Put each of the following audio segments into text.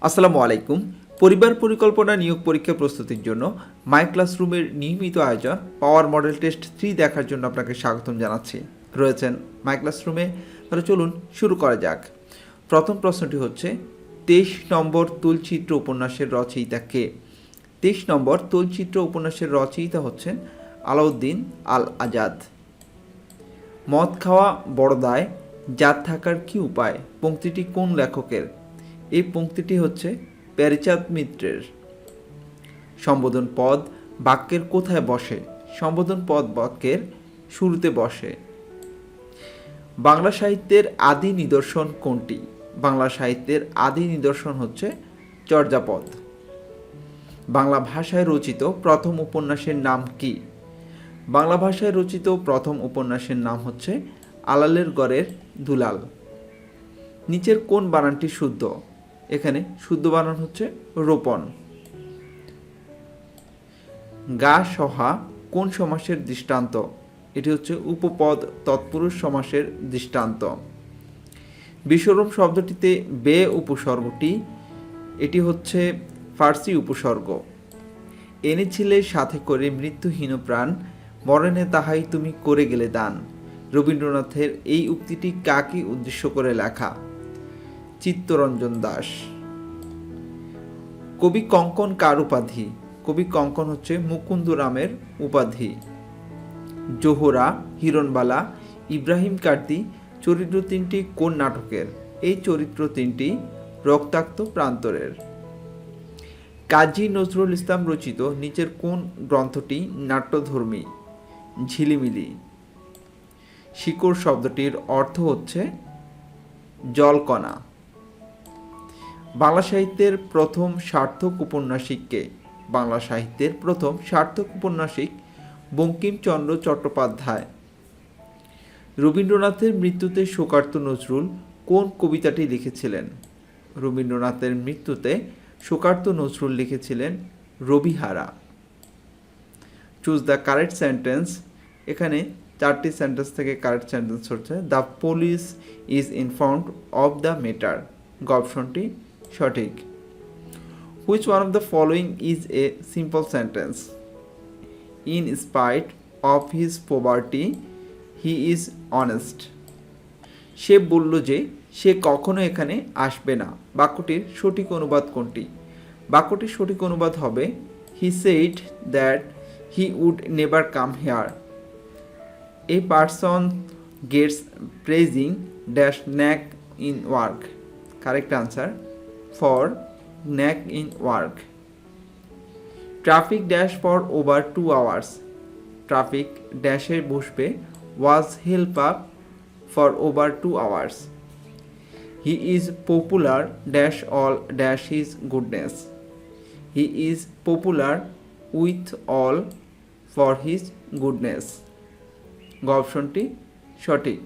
আসসালামু আলাইকুম। পরিবার পরিকল্পনা নিয়োগ পরীক্ষা প্রস্তুতির জন্য মাই ক্লাসরুমের নিয়মিত আয়োজন পাওয়ার মডেল টেস্ট 3 দেখার জন্য আপনাকে স্বাগতম জানাচ্ছি। রয়েছেন মাই ক্লাসরুমে। তাহলে চলুন শুরু করা যাক। প্রথম প্রশ্নটি হচ্ছে 23 নম্বর তুলচিত্র উপন্যাসের রচয়িতা কে? 23 নম্বর তুলচিত্র উপন্যাসের রচয়িতা হচ্ছেন আলাউদ্দিন আল আজাদ। মদ খাওয়া বড় দায়, জাত থাকার কি উপায় পংক্তিটি কোন লেখকের? এই পংক্তিটি হচ্ছে প্যারীচাঁদ মিত্রের। সম্বোধন পদ বাক্যের কোথায় বসে? সম্বোধন পদ বাক্যের শুরুতে বসে। বাংলা সাহিত্যের আদি নিদর্শন কোনটি? বাংলা সাহিত্যের আদি নিদর্শন হচ্ছে চর্যাপদ। বাংলা ভাষায় রচিত প্রথম উপন্যাসের নাম কি? বাংলা ভাষায় রচিত প্রথম উপন্যাসের নাম হচ্ছে আলালের গড়ের দুলাল। নিচের কোন বানানটি শুদ্ধ? এখানে শুদ্ধ বানান হচ্ছে রোপণ। গা সহা কোন সমাসের দৃষ্টান্ত? এটি হচ্ছে উপপদ তৎপুরুষ সমাসের দৃষ্টান্ত। বিশ্বরূপ শব্দটিতে বে উপসর্গটি, এটি হচ্ছে ফার্সি উপসর্গ। এনেছিলে সাথে করে মৃত্যুহীন প্রাণ, মরণে তাহাই তুমি করে গেলে দান। রবীন্দ্রনাথের এই উক্তিটি কাকে উদ্দেশ্য করে লেখা? চিত্তরঞ্জন দাস। কবি কঙ্কন কার উপাধি? কবি কঙ্কন হচ্ছে মুকুন্দরামের উপাধি। জোহরা, হিরণবালা, ইব্রাহিম কার্তি চরিত্র তিনটি কোন নাটকের? এই চরিত্র তিনটি রক্তাক্ত প্রান্তরের। কাজী নজরুল ইসলাম রচিত নিচের কোন গ্রন্থটি নাট্যধর্মী? ঝিলিমিলি। শিকড় শব্দটির অর্থ হচ্ছে জলকণা। বাংলা সাহিত্যের প্রথম সার্থক উপন্যাসিক কে? বাংলা সাহিত্যের প্রথম সার্থক উপন্যাসিক বঙ্কিমচন্দ্র চট্টোপাধ্যায়। রবীন্দ্রনাথের মৃত্যুতে শোকার্ত নজরুল কোন কবিতাটি লিখেছিলেন? রবীন্দ্রনাথের মৃত্যুতে শোকার্ত নজরুল লিখেছিলেন Rabihara. Choose the correct sentence. এখানে 4টি সেন্টেন্স থেকে কারেক্ট সেন্টেন্স হচ্ছে the police is informed of the matter. অপশনটি সঠিক। Which one of the following is a simple sentence? In spite of his poverty he is honest. সে বলল যে সে কখনো এখানে আসবে না। বাক্যটির সঠিক অনুবাদ কোনটি? বাক্যটির সঠিক অনুবাদ হবে he said that he would never come here. A person gets praising dash knack in work. Correct answer for knack in work. Traffic dash for over 2 hours। Traffic ড্যাশে বসবে was help up for over 2 hours। He is popular dash all dash his goodness. He is popular with all for his goodness. অপশনটি সঠিক।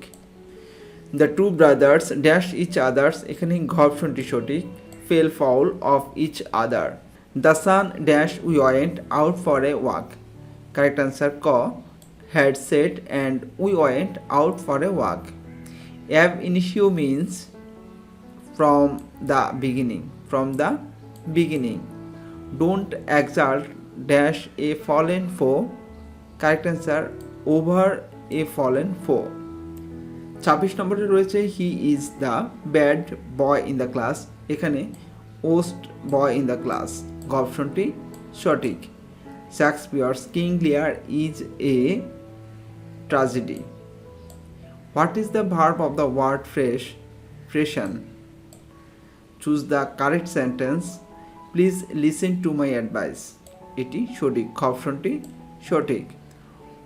The two brothers dash each others. এখানে অপশনটি সঠিক fail foul of each other. The sun dash we went out for a walk. Correct answer ক had said and we went out for a walk. Ab initio means from the beginning. From the beginning. Don't exalt dash a fallen foe. Correct answer over a fallen foe. 26 নম্বরে রয়েছে he is the bad boy in the class. এখানে worst boy in the class. অপশনটি সঠিক। Shakespeare's King Lear is a tragedy. What is the verb of the word fresh? Freshen. Choose the correct sentence. Please listen to my advice. এটি সঠিক। অপশনটি সঠিক।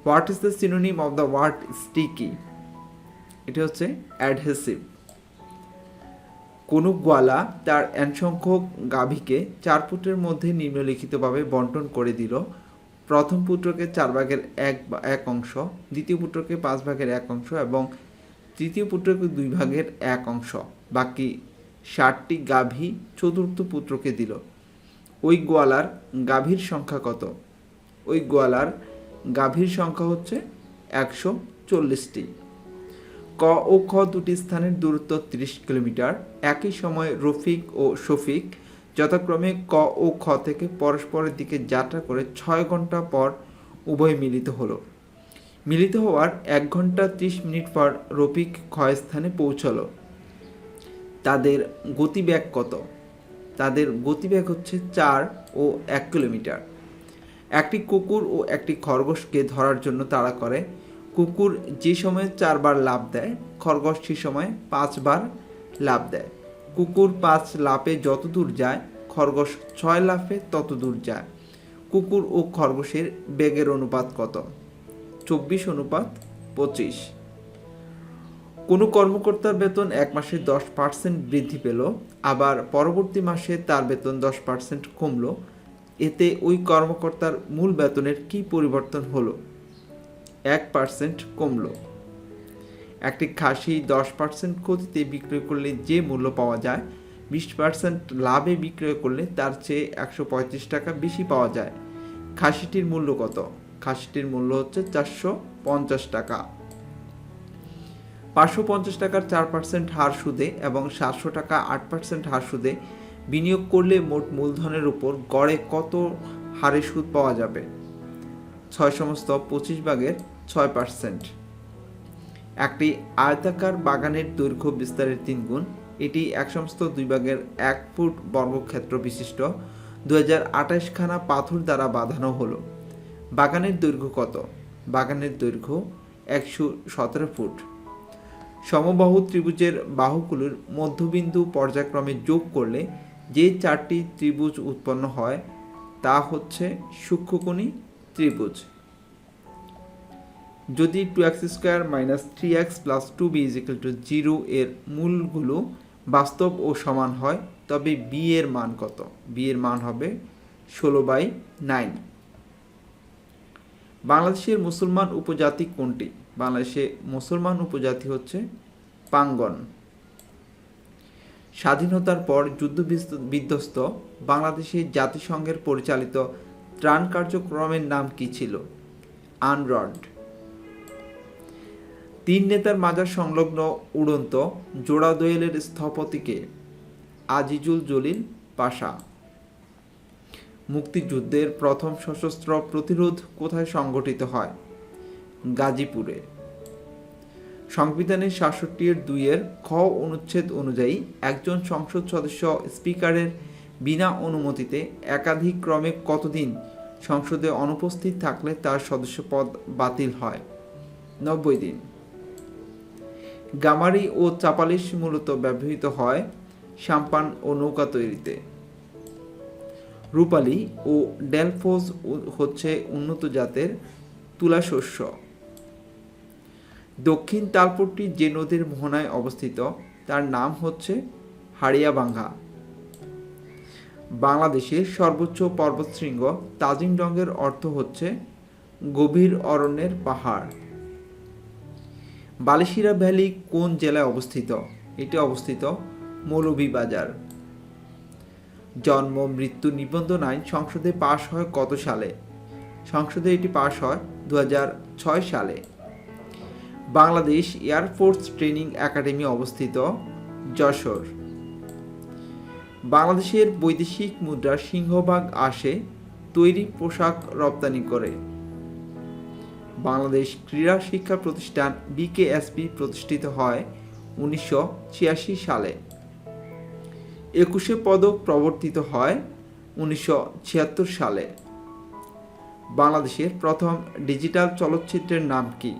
What is the synonym of the word sticky? এটি হচ্ছে adhesive. কোন গোয়ালা তার n সংখ্যক গাভীকে 4 পুত্রের মধ্যে নিম্নলিখিতভাবে বন্টন করে দিল। প্রথম পুত্রকে 4 ভাগের 1 অংশ, দ্বিতীয় পুত্রকে 5 ভাগের 1 অংশ এবং তৃতীয় পুত্রকে 2 ভাগের 1 অংশ। বাকি 60টি গাভী চতুর্থ পুত্রকে দিল। ওই গোয়ালার গাভীর সংখ্যা কত? ওই গোয়ালার গাভীর সংখ্যা হচ্ছে 140টি। ক ও খ দুটি স্থানের দূরত্ব 30 কিলোমিটার। একই সময়ে রফিক ও শফিক যথাক্রমে ক ও খ থেকে পরস্পরের দিকে যাত্রা করে 6 ঘন্টা পর উভয় মিলিত হলো। মিলিত হওয়ার 1 ঘন্টা 30 মিনিট পর রফিক ক্ষয়স্থানে পৌঁছলো। তাদের গতিবেগ কত? তাদের গতিবেগ হচ্ছে 4 ও 1 কিলোমিটার। একটি কুকুর ও একটি খরগোশকে ধরার জন্য তাড়া করে। কুকুর যে সময়ে 4 বার লাফ দেয়, খরগোশ সে সময় 5 বার লাফ দেয়। কুকুর 5 লাফে যত দূর যায়, খরগোশ 6 লাফে তত দূর যায়। কুকুর ও খরগোশের বেগের অনুপাত কত? 24:25। কোনো কর্মকর্তার বেতন 1 মাসে 10% বৃদ্ধি পেল, আবার পরবর্তী মাসে তার বেতন 10% কমলো। এতে ওই কর্মকর্তার মূল বেতনের কি পরিবর্তন হলো? 1% কমলো। একটি খাসি 10% ক্ষতিতে বিক্রয় করলে যে মূল্য পাওয়া যায়, 20% লাভে বিক্রয় করলে তার চেয়ে 135 টাকা বেশি পাওয়া যায়। খাসিটির মূল্য কত? খাসিটির মূল্য হচ্ছে 450 টাকা। 550 টাকার 4% হার সুদে এবং 700 টাকা 8% হার সুদে বিনিয়োগ করলে মোট মূলধনের উপর গড়ে কত হারে সুদ পাওয়া যাবে? 6/25 একটি আয়তাকার বাগানের দৈর্ঘ্য বিস্তারের 3 গুণ। এটি 1/2 ফুট বর্গক্ষেত্র বিশিষ্ট 2028 খানা পাথর দ্বারা বাঁধানো হলো। বাগানের দৈর্ঘ্য কত? বাগানের দৈর্ঘ্য 117 ফুট। সমবাহু ত্রিভুজের বাহুগুলোর মধ্যবিন্দু পর্যায়ক্রমে যোগ করলে যে 4টি ত্রিভুজ উৎপন্ন হয় তা হচ্ছে সূক্ষ্মকোণী ত্রিভুজ। যদি 2x² - 3x + 2b = 0 এর মূলগুলো বাস্তব ও সমান হয়, তবে b এর মান কত? b এর মান হবে 16/9। বাংলাদেশের মুসলমান উপজাতি কোনটি? বাংলাদেশে মুসলমান উপজাতি হচ্ছে পাঙ্গন। স্বাধীনতার পর যুদ্ধ বিধ্বস্ত বাংলাদেশে জাতিসংঘের পরিচালিত ত্রাণ কার্যক্রমের নাম কি ছিল? আনরড। 3 নেতার মাজার সংলগ্ন উড়ন্ত জোড়া দোয়েলের স্থপতিকে? আজিজুল জলিল পাশা। মুক্তিযুদ্ধের প্রথম সশস্ত্র প্রতিরোধ কোথায় সংগঠিত হয়? গাজীপুরে। সংবিধানের ৬৭(২) খ অনুচ্ছেদ অনুযায়ী একজন সংসদ সদস্য স্পিকারের বিনা অনুমতিতে একাধিক্রমে কতদিন সংসদে অনুপস্থিত থাকলে তার সদস্যপদ বাতিল হয়? ৯০ দিন। গামারি ও চাপালিশ মূলত ব্যবহৃত হয় সাম্পান ও নৌকা তৈরিতে। রূপালী ও ডেলফোজ হচ্ছে উন্নত জাতের তুলা শস্য। দক্ষিণ তালপট্টি যে নদীর মোহনায় অবস্থিত তার নাম হচ্ছে হাড়িয়াভাঙ্গা। বাংলাদেশের সর্বোচ্চ পর্বতশৃঙ্গ তাজিংডংয়ের অর্থ হচ্ছে গভীর অরণ্যের পাহাড়। বালিশিরা ভ্যালি কোন জেলায় অবস্থিত? এটি অবস্থিত মৌলভীবাজার। জন্ম মৃত্যু নিবন্ধন আইন সংসদে পাশ হয় কত সালে? সংসদে এটি পাশ হয় 2006 সালে। বাংলাদেশ এয়ারফোর্স ট্রেনিং একাডেমি অবস্থিত যশোর। বাংলাদেশের বৈদেশিক মুদ্রার সিংহভাগ আসে তৈরি পোশাক রপ্তানি করে। বাংলাদেশ ক্রীড়া শিক্ষা প্রতিষ্ঠান BKSP প্রতিষ্ঠিত হয় 1986 সালে। 21শে পদক প্রবর্তিত হয় 1976 সালে। বাংলাদেশের প্রথম ডিজিটাল চলচ্চিত্রের নাম কি?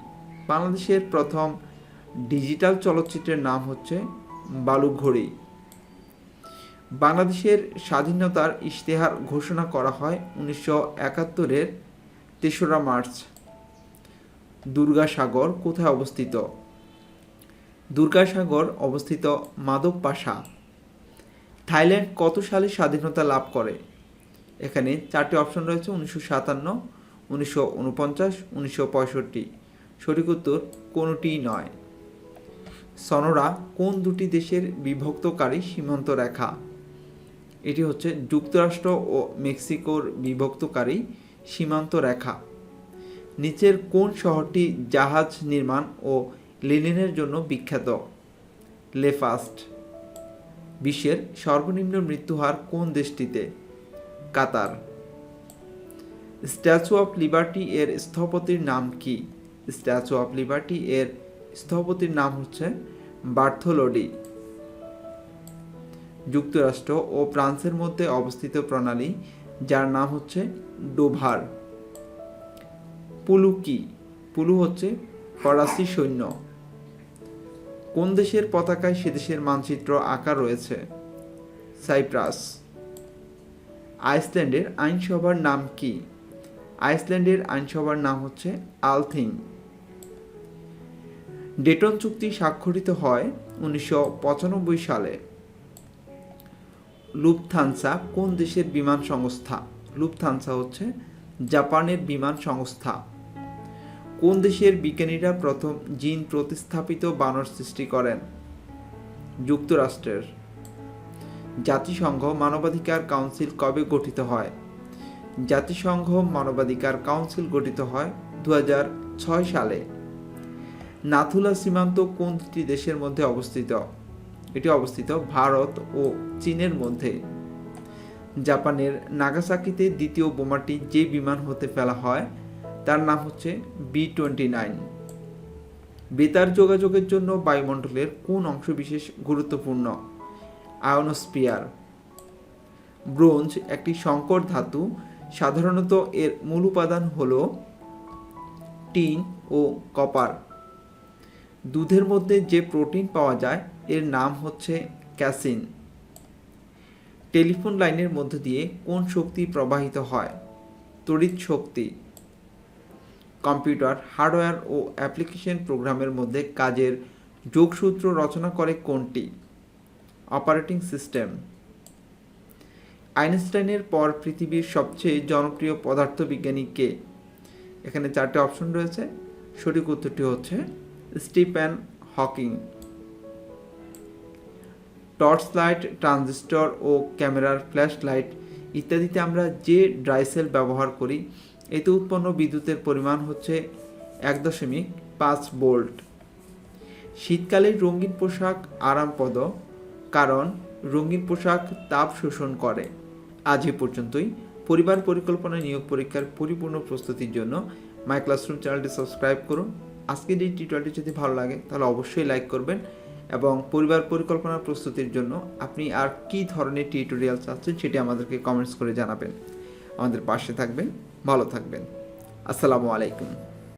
বাংলাদেশের প্রথম ডিজিটাল চলচ্চিত্রের নাম হচ্ছে বালুঘড়ি। বাংলাদেশের স্বাধীনতার ইশতেহার ঘোষণা করা হয় 1971-এর 3রা মার্চ। দুর্গাসাগর কোথায় অবস্থিত? দুর্গাসাগর অবস্থিত মাধবপাশা। থাইল্যান্ড কত সালে স্বাধীনতা লাভ করে? এখানে 4টি অপশন রয়েছে: 1957, 1949, 1965। সঠিক উত্তর কোনটিই নয়। সনোরা কোন দুটি দেশের বিভক্তকারী সীমান্ত রেখা? এটি হচ্ছে যুক্তরাষ্ট্র ও মেক্সিকোর বিভক্তকারী সীমান্ত রেখা। নিচের কোন শহরটি জাহাজ নির্মাণ ও লিনেনের জন্য বিখ্যাত? লেফাস্ট। বিশ্বের সর্বনিম্ন মৃত্যুহার কোন দেশটিতে? কাতার। স্ট্যাচু অফ লিবার্টি এর স্থপতির নাম কি? স্ট্যাচু অফ লিবার্টি এর স্থপতির নাম হচ্ছে বার্থোলোডি। যুক্তরাষ্ট্র ও ফ্রান্সের মধ্যে অবস্থিত প্রণালী যার নাম হচ্ছে ডোভার। পুলু কি? পুলু হচ্ছে ফরাসি সৈন্য। কোন দেশের পতাকায় সে দেশের মানচিত্র আঁকা রয়েছে? সাইপ্রাস। আইসল্যান্ডের আইনসভার নাম কি? আইসল্যান্ডের আইনসভার নাম হচ্ছে আলথিং। ডেটন চুক্তি স্বাক্ষরিত হয় 1995 সালে। লুফথানসা কোন দেশের বিমান সংস্থা? লুফথানসা হচ্ছে জাপানের বিমান সংস্থা। কোন দেশের বিজ্ঞানীরা প্রথম জিন প্রতিস্থাপিত বানর সৃষ্টি করেন? যুক্তরাষ্ট্রের। জাতিসংঘ মানবাধিকার কাউন্সিল কবে গঠিত হয়? জাতিসংঘ মানবাধিকার কাউন্সিল গঠিত হয় 2006 সালে। নাথুলা সীমান্ত কোন দুটি দেশের মধ্যে অবস্থিত? এটি অবস্থিত ভারত ও চীনের মধ্যে। জাপানের নাগাসাকিতে দ্বিতীয় বোমাটি যে বিমান হতে ফেলা হয় তার নাম হচ্ছে B-29। বেতার যোগাযোগের জন্য বায়ুমণ্ডলের কোন অংশ বিশেষ গুরুত্বপূর্ণ? আয়োনোস্ফিয়ার। ব্রোঞ্জ একটি সংকর ধাতু। সাধারণত এর মূল উপাদান হল টিন ও কপার। দুধের মধ্যে যে প্রোটিন পাওয়া যায় এর নাম হচ্ছে ক্যাসিন। টেলিফোন লাইনের মধ্য দিয়ে কোন শক্তি প্রবাহিত হয়? তড়িৎ শক্তি। কম্পিউটার হার্ডওয়্যার ও অ্যাপ্লিকেশন প্রোগ্রামের মধ্যে কাজের যোগসূত্র রচনা করে কোনটি? Operating system. আইনস্টাইনের পর পৃথিবীর সবচেয়ে জনপ্রিয় পদার্থবিজ্ঞানী কে? এখানে 4টে অপশন রয়েছে, সঠিক উত্তরটি হচ্ছে Stephen Hawking. Torch light, transistor ও ক্যামেরার ফ্ল্যাশ লাইট ইত্যাদিতে আমরা যে ড্রাইসেল ব্যবহার করি এতে উৎপন্ন বিদ্যুতের পরিমাণ হচ্ছে 1.5 ভোল্ট। শীতকালে রঙিন পোশাক আরামপ্রদ কারণ রঙিন পোশাক তাপ শোষণ করে। আজ এ পর্যন্তই। পরিবার পরিকল্পনা নিয়োগ পরীক্ষার পরিপূর্ণ প্রস্তুতির জন্য মাই ক্লাসরুম চ্যানেলটি সাবস্ক্রাইব করুন। আজকের এই টিউটোরিয়ালটি যদি ভালো লাগে তাহলে অবশ্যই লাইক করবেন এবং পরিবার পরিকল্পনা প্রস্তুতির জন্য আপনি আর কী ধরনের টিউটোরিয়াল চাচ্ছেন সেটি আমাদেরকে কমেন্টস করে জানাবেন। আমাদের পাশে থাকবেন, ভালো থাকবেন। আসসালামু আলাইকুম।